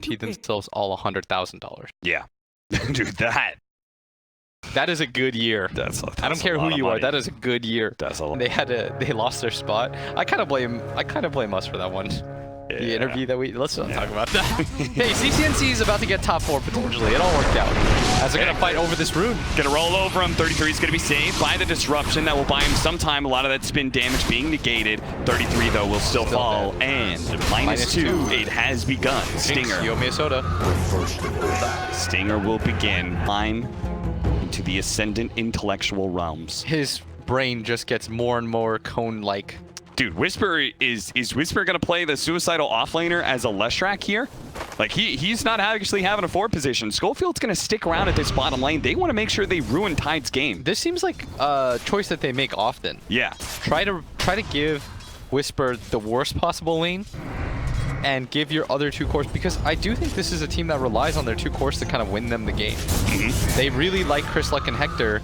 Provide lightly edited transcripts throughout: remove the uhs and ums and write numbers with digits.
themselves all $100,000. Yeah. Dude, That is a good year. that's I don't care who you are. That is a good year. That's a lot. They lost their spot. I kind of blame us for that one. The interview that let's not talk about that. Hey, CCNC is about to get top 4 potentially. It all worked out. As they're gonna fight over this rune. Gonna roll over him. 33 is gonna be saved by the disruption. That will buy him some time. A lot of that spin damage being negated. 33 though will still fall. Dead. And -2. It has begun. Stinger. You owe me a soda. Stinger will begin climb into the ascendant intellectual realms. His brain just gets more and more cone-like. Dude, Whisper is Whisper gonna play the suicidal offlaner as a Leshrac here? Like he's not actually having a forward position. Schofield's gonna stick around at this bottom lane. They want to make sure they ruin Tide's game. This seems like a choice that they make often. Yeah. Try to give Whisper the worst possible lane and give your other 2 cores, because I do think this is a team that relies on their 2 cores to kind of win them the game. They really like Chris Luck and Hector.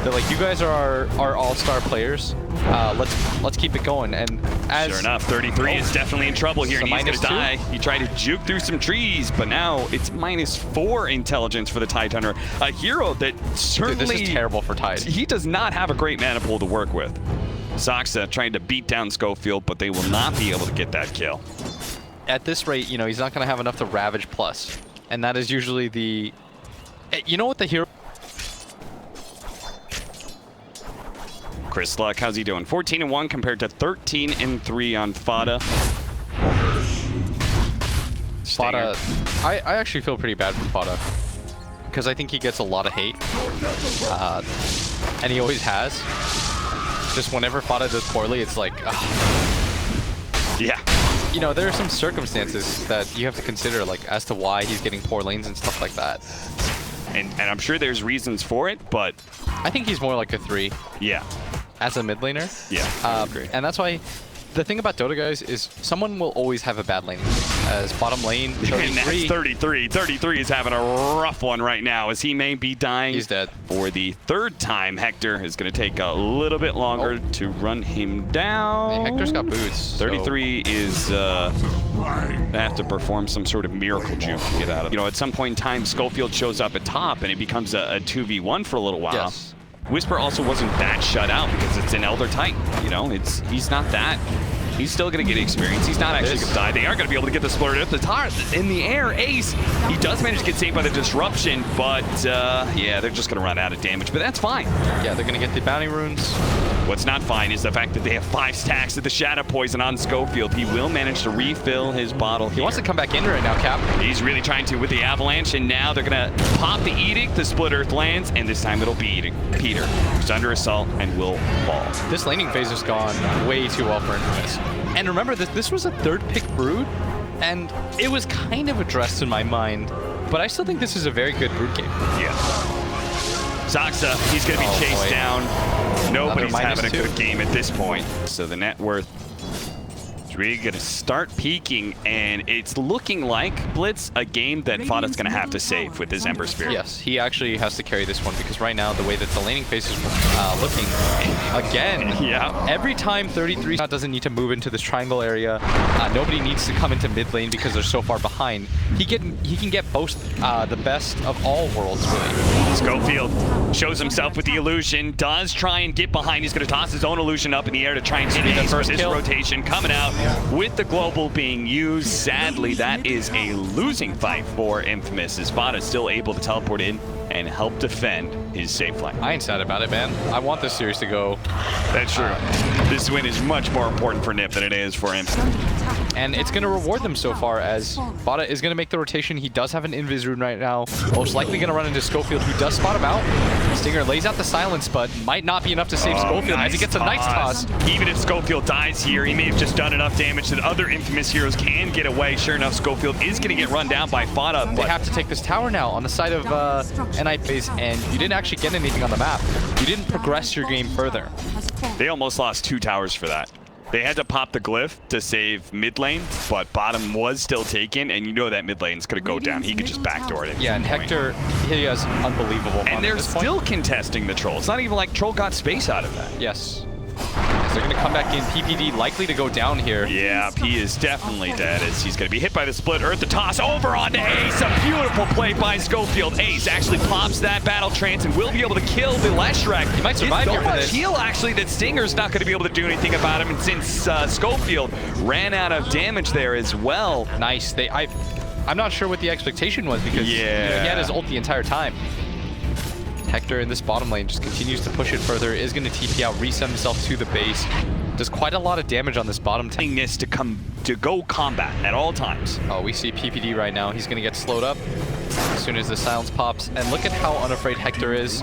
They're like, you guys are our all-star players. Let's keep it going. And as sure enough, 33 is definitely in trouble here, and he's gonna die. He tried to juke through some trees, but now it's -4 intelligence for the Tide Hunter. A hero that certainly... Dude, this is terrible for Tide. He does not have a great mana pool to work with. Saksa trying to beat down Schofield, but they will not be able to get that kill. At this rate, you know, he's not going to have enough to Ravage plus. And that is usually the... You know what the hero... Chris Luck, how's he doing? 14-1 compared to 13-3 on Fada. Fada... I actually feel pretty bad for Fada. Because I think he gets a lot of hate. And he always has. Just whenever Fada does poorly, it's like... Yeah. You know, there are some circumstances that you have to consider, like, as to why he's getting poor lanes and stuff like that. And I'm sure there's reasons for it, but... I think he's more like a 3. Yeah. As a mid laner. Yeah, I agree. And that's why... The thing about Dota, guys, is someone will always have a bad lane. As bottom lane, 33. And that's 33. 33 is having a rough one right now, as he may be dying. He's dead. For the 3rd time. Hector is going to take a little bit longer to run him down. Hey, Hector's got boots. 33 is have to perform some sort of miracle juke to get out of it. You know, at some point in time, Schofield shows up at top, and it becomes a 2v1 for a little while. Yes. Whisper also wasn't that shut out because it's an Elder Titan. You know, he's not that. He's still going to get experience. He's not actually going to die. They are going to be able to get the splurge at the top. In the air, Ace, he does manage to get saved by the disruption, but yeah, they're just going to run out of damage, but that's fine. Yeah, they're going to get the bounty runes. What's not fine is the fact that they have 5 stacks of the Shadow Poison on Schofield. He will manage to refill his bottle here. He wants to come back in right now, Cap. He's really trying to with the Avalanche, and now they're going to pop the Edict. The Split Earth lands, and this time it'll be Peter, who's under assault and will fall. This laning phase has gone way too well for Infamous. And remember, this was a 3rd pick Brood, and it was kind of addressed in my mind, but I still think this is a very good Brood game. Yeah. Saksa, he's going to be chased down. Nobody's having a good game at this point. So the net worth is really going to start peaking, and it's looking like, Blitz, a game that Fada's going to have to save with his Ember Spirit. Yes, he actually has to carry this one, because right now, the way that the laning phase is looking, again, yeah. Every time 33 doesn't need to move into this triangle area, nobody needs to come into mid lane because they're so far behind. He can get both the best of all worlds, really. Schofield shows himself with the illusion, does try and get behind. He's going to toss his own illusion up in the air to try and hit the first rotation. Coming out with the global being used. Sadly, that is a losing fight for Infamous, as Fada is still able to teleport in and help defend his safe line. I ain't sad about it, man. I want this series to go. That's true. This win is much more important for NiP than it is for him. And it's going to reward them so far, as Fada is going to make the rotation. He does have an Invis rune right now. Most likely going to run into Schofield, who does spot him out. Stinger lays out the silence, but might not be enough to save Schofield as he gets a nice toss. Even if Schofield dies here, he may have just done enough damage that other Infamous heroes can get away. Sure enough, Schofield is going to get run down by Fada. They have to take this tower now on the side of NiP base, and you didn't actually get anything on the map. You didn't progress your game further. They almost lost 2 towers for that. They had to pop the glyph to save mid lane, but bottom was still taken, and you know that mid lane's going to go down. He could just backdoor it. Yeah, and Hector, he has unbelievable fun. And they're still contesting the troll. It's not even like troll got space out of that. Yes. They're going to come back in. PPD likely to go down here. Yeah, P is definitely dead as he's going to be hit by the split earth. The toss over onto Ace. A beautiful play by Schofield. Ace actually pops that battle trance and will be able to kill the Leshrac. He might survive here for this. Heal actually that Stinger's not going to be able to do anything about him. And since Schofield ran out of damage there as well. Nice. I'm not sure what the expectation was because you know, he had his ult the entire time. Hector in this bottom lane just continues to push it further, is going to TP out, reset himself to the base. Does quite a lot of damage on this bottom tank. To go combat at all times. Oh, we see PPD right now. He's going to get slowed up as soon as the silence pops. And look at how unafraid Hector is.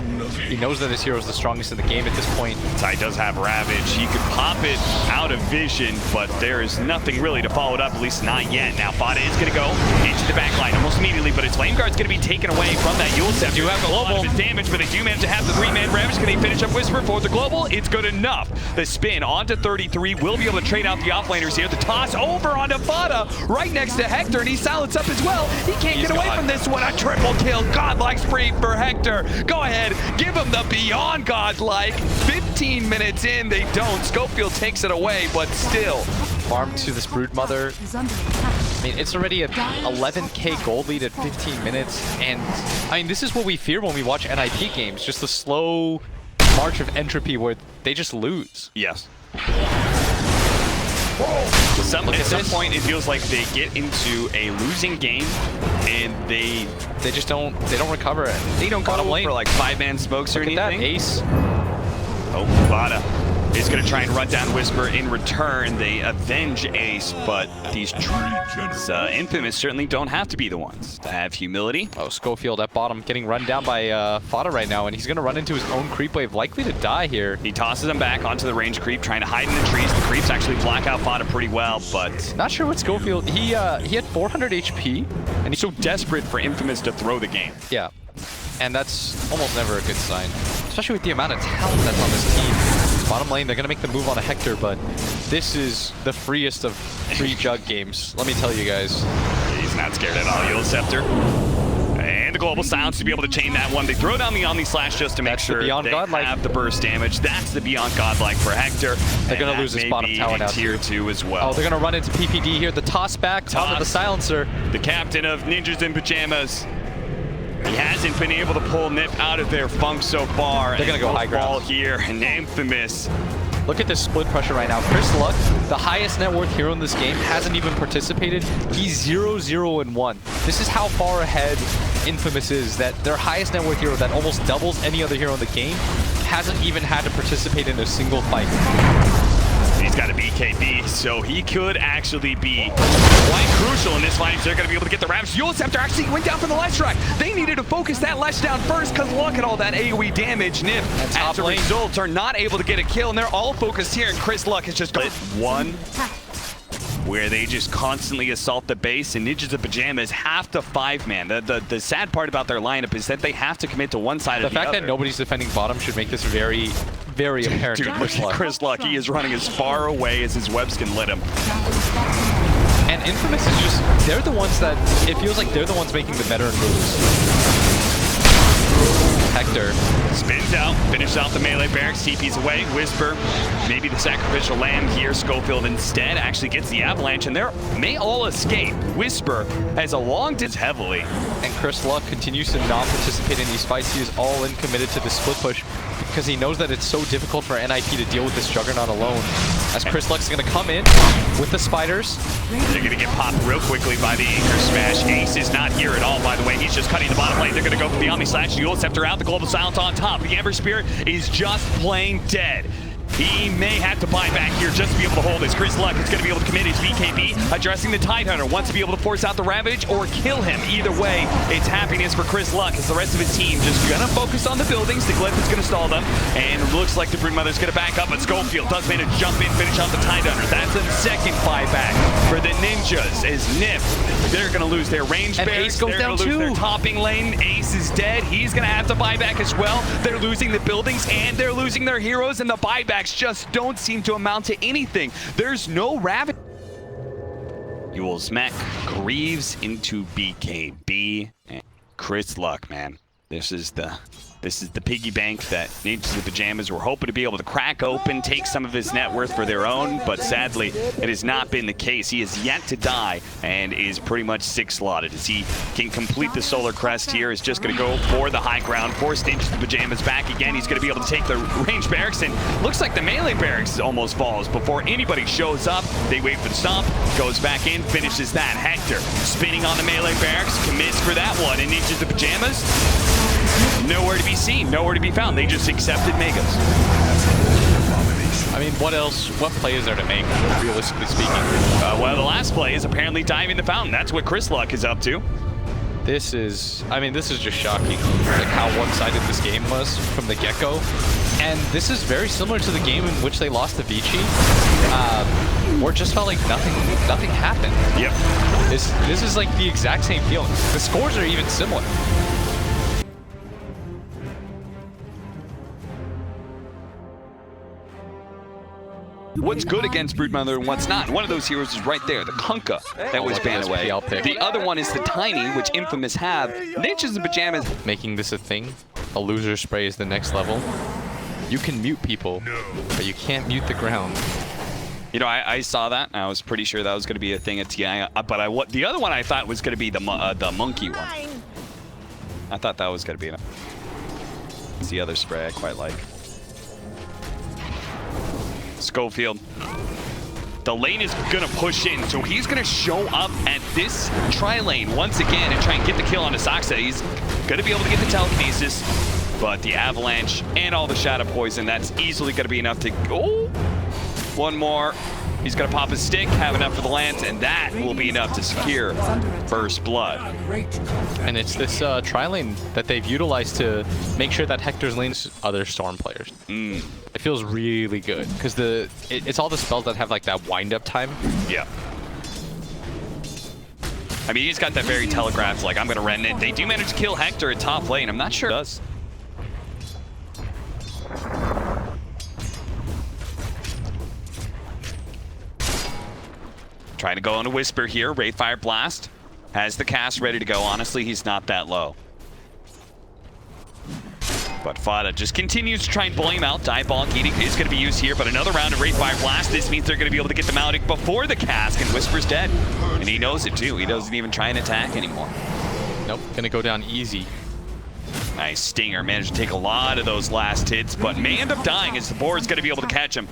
He knows that his hero is the strongest in the game at this point. Ty does have Ravage. He could pop it out of vision, but there is nothing really to follow it up, at least not yet. Now Fada is going to go into the backline almost immediately, but his flame guard's going to be taken away from that Yule Scepter. Do have a global. A lot of his damage, but they do manage to have the 3-man Ravage. Can he finish up Whisper for the global? It's good enough. The spin onto 33 will be able to trade out the offlaners here. The toss over onto Fada right next to Hector, and he's silenced up as well. He can't get away from this one. A triple kill. Godlike spree for Hector. Go ahead. Give him the beyond godlike. 15 minutes in, they don't. Schofield takes it away, but still. Farm to this Broodmother. I mean, it's already a 11k gold lead at 15 minutes. And, I mean, this is what we fear when we watch NiP games. Just the slow march of entropy where they just lose. Yes. At some point, it feels like they get into a losing game, and they just don't recover it. They don't go for like 5-man smokes or anything. That Ace. Oh, Vada is going to try and run down Whisper in return. They avenge Ace, but these Infamous certainly don't have to be the ones to have humility. Oh, Schofield at bottom getting run down by Fada right now, and he's going to run into his own creep wave, likely to die here. He tosses him back onto the range creep, trying to hide in the trees. The creeps actually block out Fada pretty well, but... Not sure what Schofield... He had 400 HP, and he's so desperate for Infamous to throw the game. Yeah, and that's almost never a good sign, especially with the amount of talent that's on this team. Bottom lane, they're going to make the move on a Hector, but this is the freest of free jug games. Let me tell you guys. He's not scared at all. Yule Scepter. And the global silence to be able to chain that one. They throw down the Omni Slash just to make sure they have the burst damage. That's the Beyond Godlike for Hector. They're going to lose this bottom tower now. Tier 2 as well. Oh, they're going to run into PPD here. The toss back onto the silencer. The captain of Ninjas in Pyjamas. He hasn't been able to pull NiP out of their funk so far. They're going to go high ground here, and Infamous. Look at this split pressure right now. Chris Luck, the highest net worth hero in this game, hasn't even participated. He's 0-0-1. This is how far ahead Infamous is, that their highest net worth hero that almost doubles any other hero in the game hasn't even had to participate in a single fight. He's got a BKB, so he could actually be quite crucial in this fight. They're going to be able to get the Ravage. Yule Scepter actually went down for the Leshrac. They needed to focus that Lesh down first, because look at all that AoE damage. NiP, as a result, are not able to get a kill, and they're all focused here, and Chris Luck has just got one where they just constantly assault the base, and Ninjas of Pyjamas have to 5-man. The sad part about their lineup is that they have to commit to one side or the other. The fact that nobody's defending bottom should make this very, very apparent. Dude, Chris Luck, he is running as far away as his webs can let him. And Infamous is just, they're the ones that, it feels like they're the ones making the veteran moves. Hector spins out, finishes out the melee barracks, TP's away. Whisper, maybe the sacrificial lamb here. Schofield instead actually gets the avalanche, and they may all escape. Whisper has a long distance heavily. And Chris Luck continues to not participate in these fights. He is all in committed to the split push because he knows that it's so difficult for NiP to deal with this Juggernaut alone. As Chris Luck's going to come in with the spiders. They're going to get popped real quickly by the Anchor Smash. Ace is not here at all, by the way. He's just cutting the bottom lane. They're going to go for the Omni Slash. Yule Scepter out, the Global Silence on top. The Amber Spirit is just plain dead. He may have to buy back here just to be able to hold this. Chris Luck is going to be able to commit his BKB, addressing the Tidehunter. Wants to be able to force out the Ravage or kill him. Either way, it's happiness for Chris Luck as the rest of his team just going to focus on the buildings. The Glyph is going to stall them, and it looks like the Broodmother's going to back up, but Schofield does manage to jump in, finish out the Tidehunter. That's a second buyback for the Ninjas as NiP. They're going to lose their range barracks. They're going to lose their topping lane. Ace is dead. He's going to have to buy back as well. They're losing the buildings, and they're losing their heroes, and the buybacks just don't seem to amount to anything. There's no Ravage. You will smack Greaves into BKB. And Chris Luck, man. This is the This is the piggy bank that Ninjas and Pyjamas were hoping to be able to crack open, take some of his net worth for their own, but sadly, it has not been the case. He is yet to die and is pretty much 6-slotted. As he can complete the Solar Crest here, is just going to go for the high ground, force Ninjas and Pyjamas back again. He's going to be able to take the range barracks, and looks like the melee barracks almost falls before anybody shows up. They wait for the stomp, goes back in, finishes that. Hector spinning on the melee barracks, commits for that one, and Ninjas and Pyjamas, nowhere to be seen, nowhere to be found. They just accepted Megas. I mean, what play is there to make, realistically speaking? Well, the last play is apparently diving the fountain. That's what Chris Luck is up to. This is just shocking, like how one-sided this game was from the get-go. And this is very similar to the game in which they lost to Vici, where it just felt like nothing happened. Yep. This is like the exact same feeling. The scores are even similar. What's good against Broodmother and what's not? One of those heroes is right there, the Kunkka that was banned away. The other one is the Tiny, which Infamous have. Ninjas and Pyjamas. Making this a thing, a loser spray is the next level. You can mute people, but you can't mute the ground. You know, I saw that, and I was pretty sure that was going to be a thing at TI, but the other one I thought was going to be the monkey one. I thought that was going to be it's the other spray I quite like. Schofield. The lane is going to push in, so he's going to show up at this tri-lane once again and try and get the kill on Asaxa. He's going to be able to get the telekinesis, but the avalanche and all the shadow poison, that's easily going to be enough to go. One more. He's going to pop his stick, have enough for the lance, and that will be enough to secure First Blood. And it's this tri-lane that they've utilized to make sure that Hector's lanes other Storm players. It feels really good, because it's all the spells that have like that wind-up time. Yeah. I mean, he's got that very telegraphed, like, I'm going to rend it. They do manage to kill Hector at top lane. I'm not sure it does. Trying to go on a Whisper here. Wraithfire Blast has the cast ready to go. Honestly, he's not that low. But Fada just continues to try and bully him out. Diabolic Edict is going to be used here, but another round of Wraithfire Blast. This means they're going to be able to get the Maledict before the cast, and Whisper's dead. And he knows it too. He doesn't even try and attack anymore. Nope, gonna go down easy. Nice Stinger, managed to take a lot of those last hits, but may end up dying as the board's going to be able to catch him.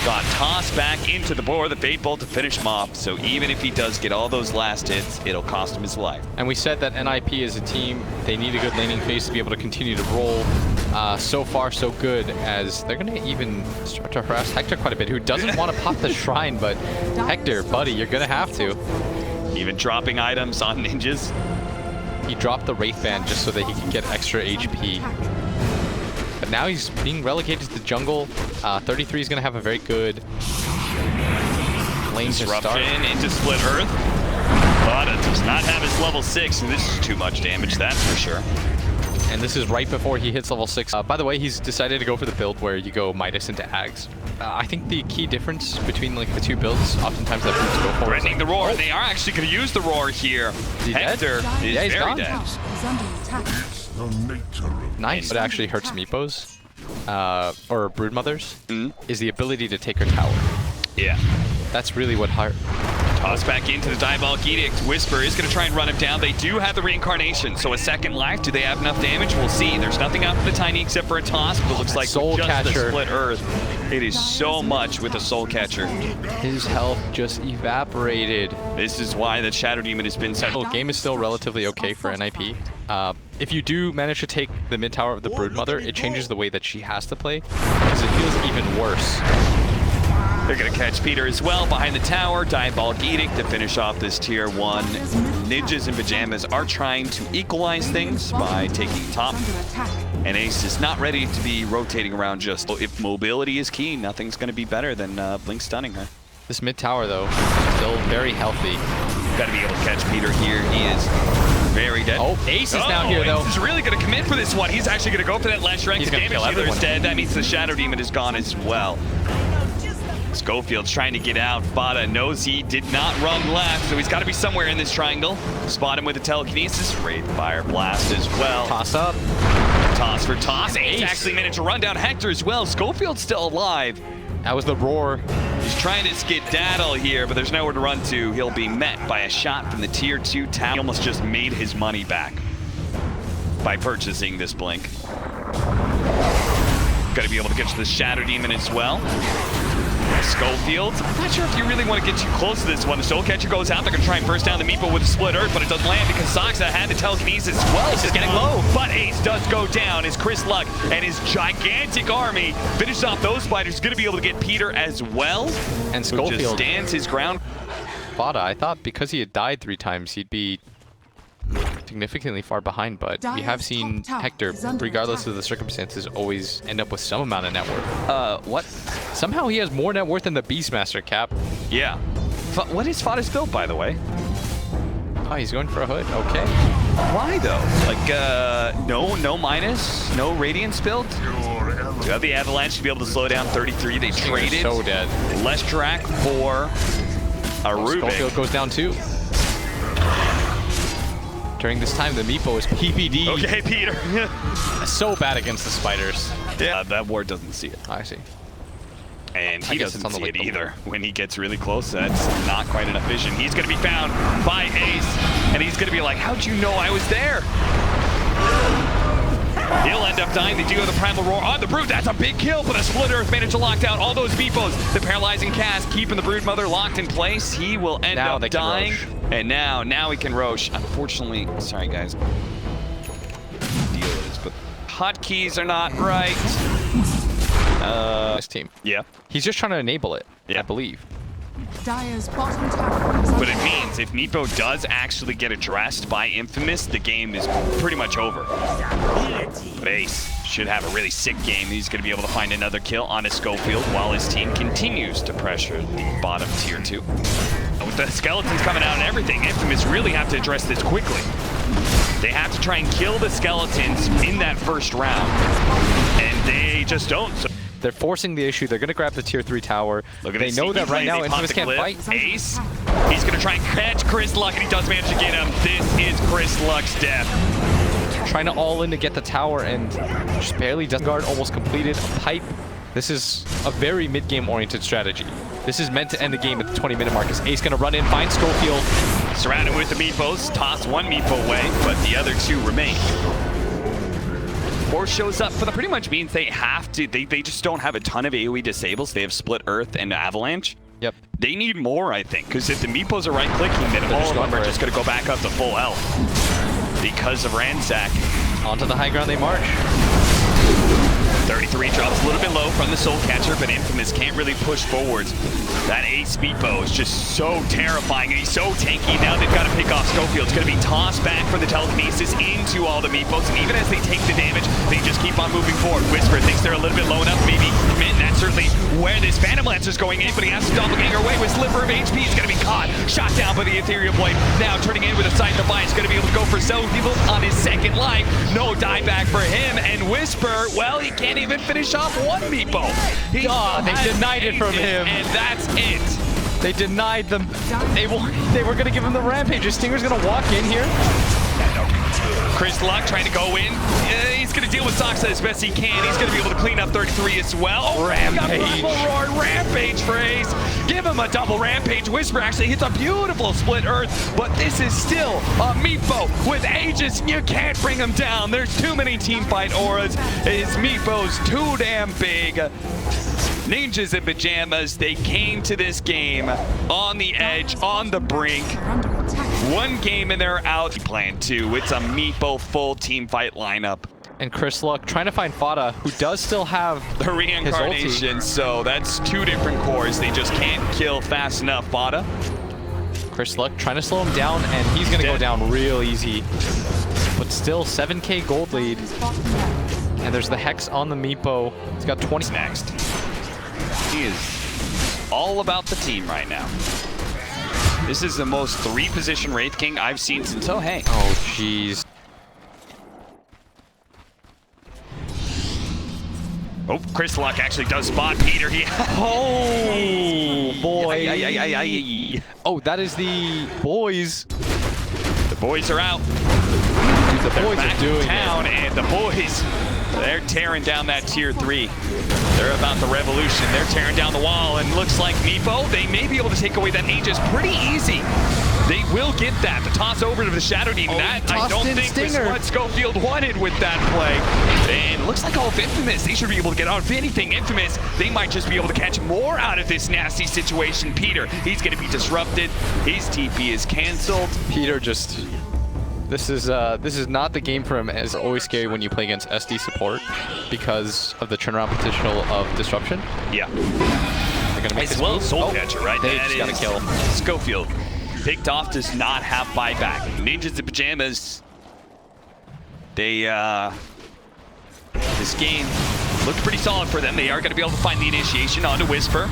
Got tossed back into the board, the Fate Bolt to finish him off, so even if he does get all those last hits, it'll cost him his life. And we said that NiP is a team, they need a good laning phase to be able to continue to roll. So far, so good, as they're going to even start to harass Hector quite a bit, who doesn't want to pop the shrine, but Hector, buddy, you're going to have to. Even dropping items on ninjas. He dropped the Wraith Band just so that he could get extra HP. But now he's being relegated to the jungle. 33 is going to have a very good lane to start. Disruption into Split Earth. But it does not have his level 6, and this is too much damage, that's for sure. And this is right before he hits level 6. By the way, he's decided to go for the build where you go Midas into Ags. I think the key difference between like the two builds, oftentimes that brutes go for threatening the roar. They are actually going to use the roar here. Hector is he's very gone. dead. Nice. What actually hurts Meepos, or Broodmothers, is the ability to take her tower. Yeah. That's really what hurt. Toss back into the Diabolic Edict. Whisper is going to try and run him down. They do have the reincarnation, so a second life. Do they have enough damage? We'll see. There's nothing out for the Tiny except for a toss, but it looks like Soul just Catcher. the Split Earth. It is so much with a Soul Catcher. His health just evaporated. This is why the Shadow Demon has been such... The game is still relatively okay for NiP. If you do manage to take the mid tower of the Broodmother, it changes the way that she has to play, because it feels even worse. They're going to catch Peter as well behind the tower. Diabolic Edict to finish off this tier 1. Ninjas and Pyjamas are trying to equalize things by taking top. And Ace is not ready to be rotating around just. If mobility is key, nothing's going to be better than Blink stunning her. This mid tower, though, still very healthy. Got to be able to catch Peter here. He is very dead. Oh, Ace is down here, though. Ace is really going to commit for this one. He's actually going to go for that last rank. He's The going to damage kill dealer everyone. is dead. That means the Shadow Demon is gone as well. Schofield's trying to get out. Fada knows he did not run left, so he's got to be somewhere in this triangle. Spot him with a telekinesis. Wraithfire Blast as well. Toss up. Toss for Toss. Ace actually managed to run down Hector as well. Schofield's still alive. That was the roar. He's trying to skedaddle here, but there's nowhere to run to. He'll be met by a shot from the tier 2 tower. He almost just made his money back by purchasing this blink. Got to be able to get to the Shadow Demon as well. Schofield, I'm not sure if you really want to get too close to this one. The Soul Catcher goes out. They're going to try and burst down the Meepo with a split earth, but it doesn't land because Soxa had the telekinesis as well. Ace is getting low. But Ace does go down as Chris Luck and his gigantic army finishes off those spiders. He's going to be able to get Peter as well. And Who Schofield just stands his ground. Fada, I thought because he had died 3 times, he'd be significantly far behind, but we have seen Hector, regardless of the circumstances, always end up with some amount of net worth. What? Somehow he has more net worth than the Beastmaster, Cap. Yeah. What is Fada's build, by the way? Oh, he's going for a hood. Okay. Why though? Like, no minus, no Radiance build. You have the Avalanche to be able to slow down 33. They traded so dead. Less track for a Rubik. Schofield goes down too. During this time, the Meepo is PPD. Okay, Peter. So bad against the spiders. Yeah, that ward doesn't see it. I see. And he guess doesn't it's on see the it like either. When he gets really close, that's not quite enough vision. He's going to be found by Ace, and he's going to be like, how'd you know I was there? He'll end up dying. They do have the Primal Roar on the Brood. That's a big kill, but a Split Earth managed to lock down all those Meepos. The Paralyzing Cast keeping the Brood Mother locked in place. He will end up dying. And now he can Roche. Unfortunately, sorry guys. Deal with this, but hotkeys are not right. This team. Yeah. He's just trying to enable it, Yeah. I believe. Dire's bottom tower is But it means if Meepo does actually get addressed by Infamous, the game is pretty much over. But Ace should have a really sick game. He's going to be able to find another kill on his Schofield while his team continues to pressure the bottom tier 2. With the skeletons coming out and everything, Infamous really have to address this quickly. They have to try and kill the skeletons in that first round, and they just don't. So They're forcing the issue. They're going to grab the tier 3 tower. They know that right now Infamous can't fight. Ace, he's going to try and catch Chris Luck, and he does manage to get him. This is Chris Luck's death. Trying to all in to get the tower and just barely does guard. Almost completed a pipe. This is a very mid-game oriented strategy. This is meant to end the game at the 20-minute mark. Is Ace going to run in, find Schofield? Surrounded with the Meepos, toss one Meepo away, but the other 2 remain. Force shows up for the pretty much means they have to, they just don't have a ton of AoE disables. They have Split Earth and Avalanche. Yep. They need more, I think, because if the Meepos are right-clicking, then all of them are just going to go back up to full health because of Ransack. Onto the high ground they march. 33 drops a little bit low from the Soul Catcher, but Infamous can't really push forwards. That Ace Meepo is just so terrifying, and he's so tanky. Now they've got to pick off Schofield. It's going to be tossed back for the telekinesis into all the Meepos, and even as they take the damage, they just keep on moving forward. Whisper thinks they're a little bit low enough, maybe commit. That's certainly where this Phantom Lancer's going in, but he has to doppelganger away with Sliver of HP. He's going to be caught, shot down by the Ethereal Blade. Now turning in with a side device, going to be able to go for Schofield on his second life. No dieback for him, and Whisper, well, he can't even finish off one Meepo. They denied it from him. And that's it. They denied them. They were going to give him the Rampage. Stinger's going to walk in here. Chris Luck trying to go in. He's going to deal with Soxa as best he can. He's going to be able to clean up 33 as well. Oh, Rampage. Roar, Rampage for Ace. Give him a double Rampage. Whisper actually hits a beautiful Split Earth, but this is still a Meepo with Aegis. You can't bring him down. There's too many teamfight auras. His Meepo's too damn big. Ninjas in Pyjamas, they came to this game on the edge, on the brink. One game and they're out. Plan 2. It's a Meepo full team fight lineup. And Chris Luck trying to find Fada, who does still have the reincarnation, so that's 2 different cores. They just can't kill fast enough. Fada. Chris Luck trying to slow him down, and he's going to go down real easy. But still, 7k gold lead. And there's the Hex on the Meepo. He's got 20 next. He is all about the team right now. This is the most 3-position Wraith King I've seen since, oh hey. Oh jeez. Oh, Chris Luck actually does spot Peter. Oh boy. Oh, that is the boys. The boys are out. Dude, the boys Back are doing in town, it. and the boys, they're tearing down that tier 3. They're about the revolution. They're tearing down the wall, and looks like Nepo, they may be able to take away that Aegis pretty easy. They will get that. The toss over to the Shadow Demon. That I don't think was what Schofield wanted with that play. And it looks like all of Infamous, they should be able to get out. If anything, Infamous, they might just be able to catch more out of this nasty situation. Peter, he's going to be disrupted. His TP is canceled. Peter just... This is not the game for him. It's always scary when you play against SD support because of the turnaround potential of disruption. Yeah. They're gonna make As well as Soul move. Catcher, right? They That just gotta is kill. Schofield. Picked off, does not have buyback. Ninjas in Pyjamas. They, this game looked pretty solid for them. They are going to be able to find the initiation onto Whisper.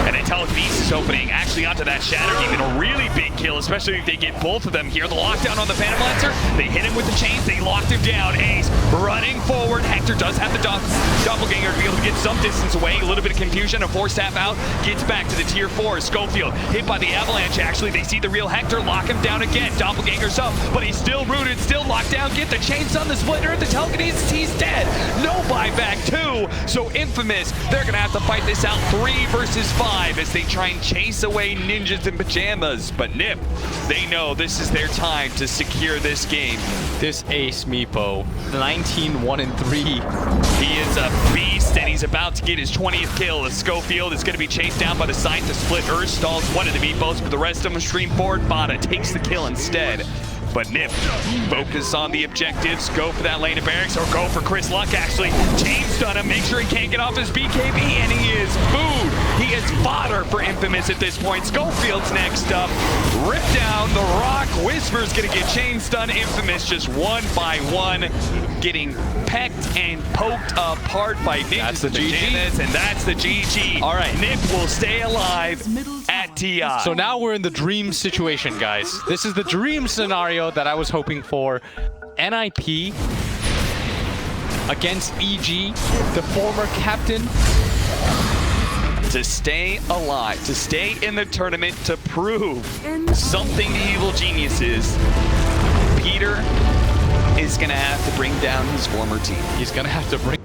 And then Telekinesis opening actually onto that Shatter Demon. A really big kill, especially if they get both of them here. The lockdown on the Phantom Lancer. They hit him with the chains. They locked him down. Ace running forward. Hector does have the doppelganger to be able to get some distance away. A little bit of confusion. A 4-staff out. Gets back to the tier 4. Schofield hit by the avalanche. Actually, they see the real Hector. Lock him down again. Doppelganger's up, but he's still rooted. Still locked down. Get the chains on the splitter. The Telekinesis. He's dead. No buyback too. So Infamous, they're going to have to fight this out 3 versus 5 as they try and chase away Ninjas in Pyjamas. But NiP, they know this is their time to secure this game. This ace Meepo, 19-1-3. He is a beast, and he's about to get his 20th kill. As Schofield is going to be chased down by the side to split. stalls one of the Meepos, but the rest of them stream forward. Bada takes the kill instead. But NiP, focus on the objectives, go for that lane of barracks, or go for Chris Luck actually. Chain stun him, make sure he can't get off his BKB, and he is food. He is fodder for Infamous at this point. Schofield's next up. Rip down the rock. Whisper's gonna get chain stun. Infamous just one by one, getting pecked and poked apart by Ninjas. That's the GG. And that's the GG. All right. NiP will stay alive at TI. So now we're in the dream situation, guys. This is the dream scenario that I was hoping for. NiP against EG, the former captain. To stay alive, to stay in the tournament, to prove something to evil geniuses, Peter is gonna have to bring down his former team. He's gonna have to bring